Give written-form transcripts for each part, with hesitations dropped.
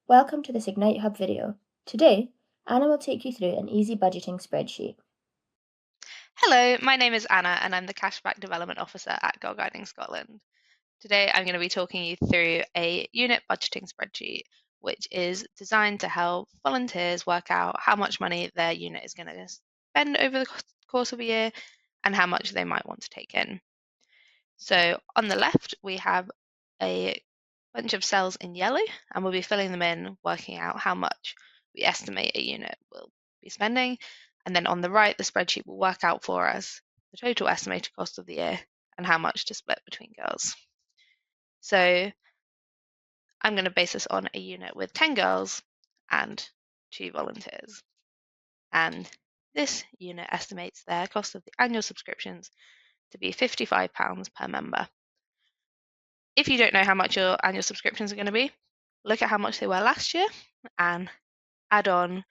Welcome to this Ignite Hub video. Today, Anna will take you through an easy budgeting spreadsheet. Hello, my name is Anna and I'm the Cashback Development Officer at Girl Guiding Scotland. Today I'm going to be talking you through a unit budgeting spreadsheet, which is designed to help volunteers work out how much money their unit is going to spend over the course of a year and how much they might want to take in. So on the left, we have a bunch of cells in yellow and we'll be filling them in, working out how much we estimate a unit will be spending. And then on the right, the spreadsheet will work out for us the total estimated cost of the year and how much to split between girls. So I'm going to base this on a unit with 10 girls and 2 volunteers. And this unit estimates their cost of the annual subscriptions to be £55 per member. If you don't know how much your annual subscriptions are going to be, look at how much they were last year and add on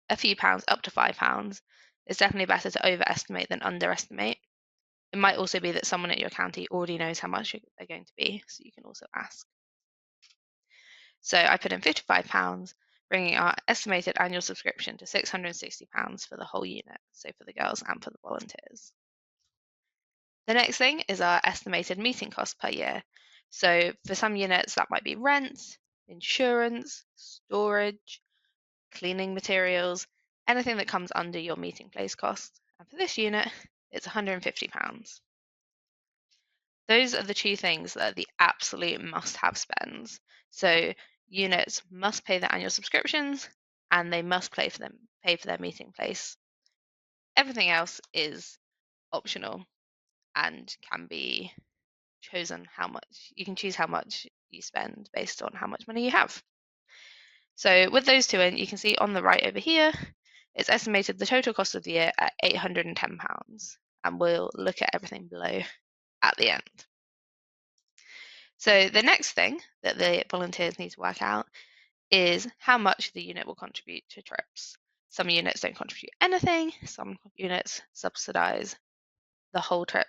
a few pounds up to £5. It's definitely better to overestimate than underestimate. It might also be that someone at your county already knows how much they're going to be, so you can also ask. So I put in £55, bringing our estimated annual subscription to £660 for the whole unit, so for the girls and for the volunteers. The next thing is our estimated meeting costs per year. So for some units, that might be rent, insurance, storage, cleaning materials, anything that comes under your meeting place cost. And for this unit, it's £150. Those are the two things that are the absolute must-have spends. So units must pay their annual subscriptions and they must pay for their meeting place. Everything else is optional and can be chosen you can choose how much you spend based on how much money you have. So with those two in, you can see on the right over here, it's estimated the total cost of the year at £810, and we'll look at everything below at the end. So the next thing that the volunteers need to work out is how much the unit will contribute to trips. Some units don't contribute anything, some units subsidise the whole trip,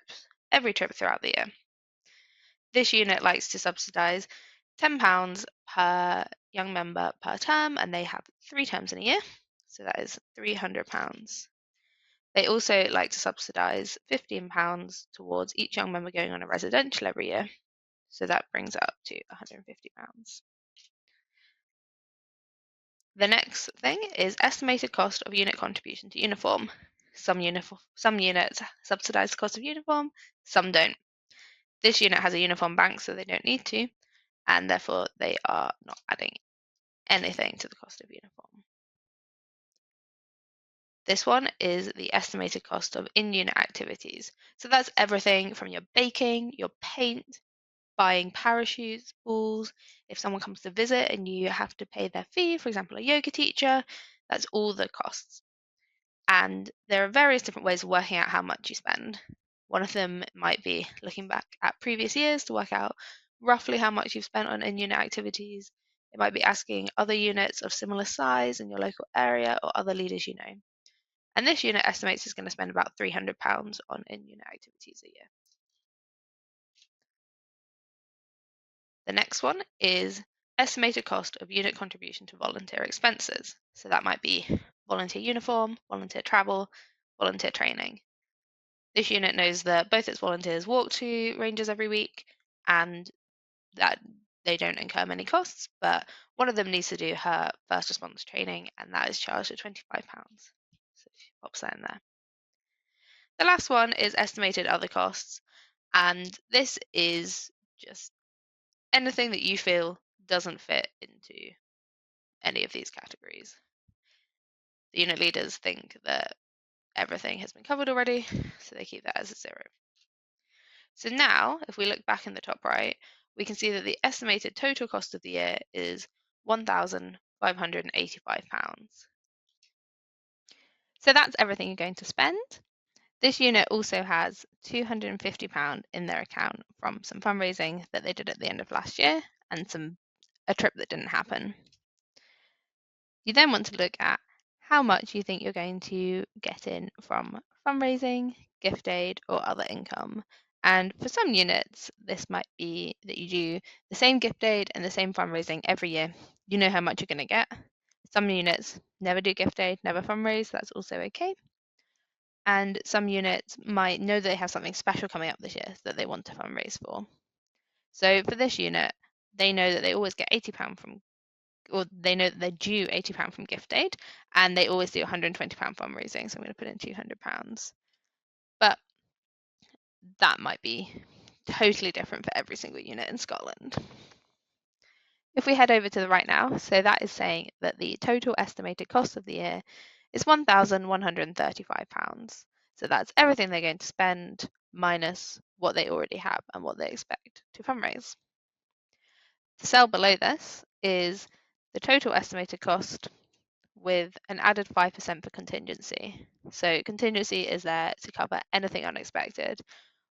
every trip throughout the year. This unit likes to subsidise £10 per young member per term, and they have 3 terms in a year, so that is £300. They also like to subsidise £15 towards each young member going on a residential every year, so that brings it up to £150. The next thing is estimated cost of unit contribution to uniform. Some units subsidise the cost of uniform, some don't. This unit has a uniform bank, so they don't need to, and therefore they are not adding anything to the cost of uniform. This one is the estimated cost of in-unit activities. So that's everything from your baking, your paint, buying parachutes, balls. If someone comes to visit and you have to pay their fee, for example, a yoga teacher, that's all the costs. And there are various different ways of working out how much you spend. One of them might be looking back at previous years to work out roughly how much you've spent on in-unit activities. It might be asking other units of similar size in your local area or other leaders you know. And this unit estimates it's going to spend about £300 on in-unit activities a year. The next one is estimated cost of unit contribution to volunteer expenses. So that might be volunteer uniform, volunteer travel, volunteer training. This unit knows that both its volunteers walk to ranges every week and that they don't incur many costs, but one of them needs to do her first response training and that is charged at £25. So she pops that in there. The last one is estimated other costs, and this is just anything that you feel doesn't fit into any of these categories. The unit leaders think that everything has been covered already, so they keep that as a 0. So now, if we look back in the top right, we can see that the estimated total cost of the year is £1,585. So that's everything you're going to spend. This unit also has £250 in their account from some fundraising that they did at the end of last year and a trip that didn't happen. You then want to look at how much you think you're going to get in from fundraising, gift aid, or other income. And for some units, this might be that you do the same gift aid and the same fundraising every year. you know how much you're going to get. Some units never do gift aid, never fundraise, that's also okay. And some units might know that they have something special coming up this year that they want to fundraise for. So for this unit, they know that they always get £80 from, or they know that they're due £80 from gift aid, and they always do £120 fundraising. So I'm going to put in £200. But that might be totally different for every single unit in Scotland. If we head over to the right now, so that is saying that the total estimated cost of the year is £1,135. So that's everything they're going to spend minus what they already have and what they expect to fundraise. The cell below this is the total estimated cost with an added 5% for contingency. So contingency is there to cover anything unexpected,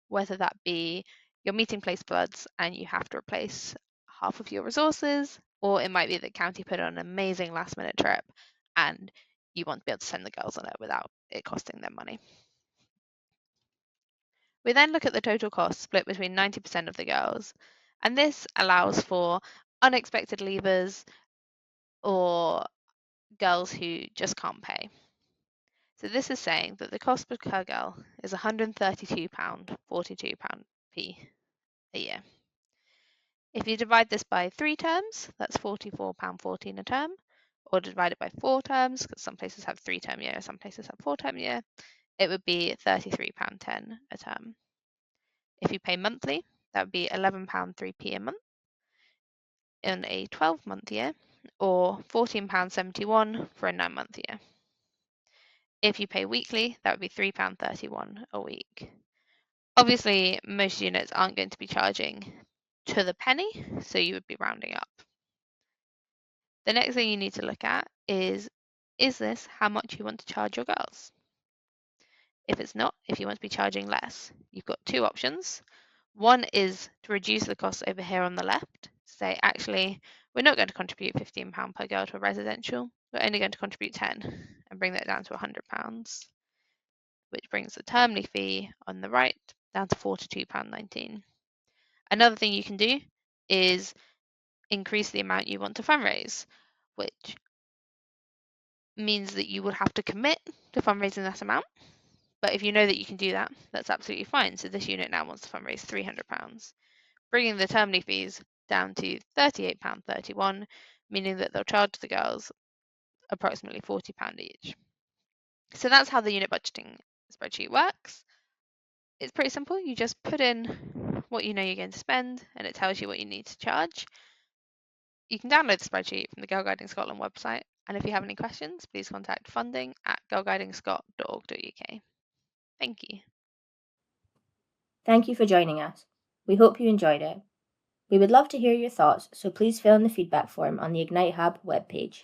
whether that be your meeting place floods and you have to replace half of your resources, or it might be that county put on an amazing last minute trip and you want to be able to send the girls on it without it costing them money. We then look at the total cost split between 90% of the girls, and this allows for unexpected leavers or girls who just can't pay. So this is saying that the cost per girl is £132.42p a year. If you divide this by 3 terms, that's £44.14 a term, or divide it by 4 terms, because some places have 3-term year, some places have 4-term year, it would be £33.10 a term. If you pay monthly, that would be £11.3p a month in a 12-month year, or £14.71 for a 9-month year. If you pay weekly, that would be £3.31 a week. Obviously, most units aren't going to be charging to the penny, so you would be rounding up. The next thing you need to look at is this how much you want to charge your girls? If it's not, if you want to be charging less, you've got 2 options. One is to reduce the cost over here on the left, say actually we're not going to contribute £15 per girl to a residential, we're only going to contribute 10 and bring that down to £100, which brings the termly fee on the right down to £42.19. Another thing you can do is increase the amount you want to fundraise, which means that you would have to commit to fundraising that amount. But if you know that you can do that, that's absolutely fine. So this unit now wants to fundraise £300, bringing the termly fees down to £38.31, meaning that they'll charge the girls approximately £40 each. So that's how the unit budgeting spreadsheet works. It's pretty simple. You just put in what you know you're going to spend and it tells you what you need to charge. You can download the spreadsheet from the Girl Guiding Scotland website, and if you have any questions, please contact funding@girlguidingscot.org.uk. Thank you. Thank you for joining us. We hope you enjoyed it. We would love to hear your thoughts, so please fill in the feedback form on the Ignite Hub webpage.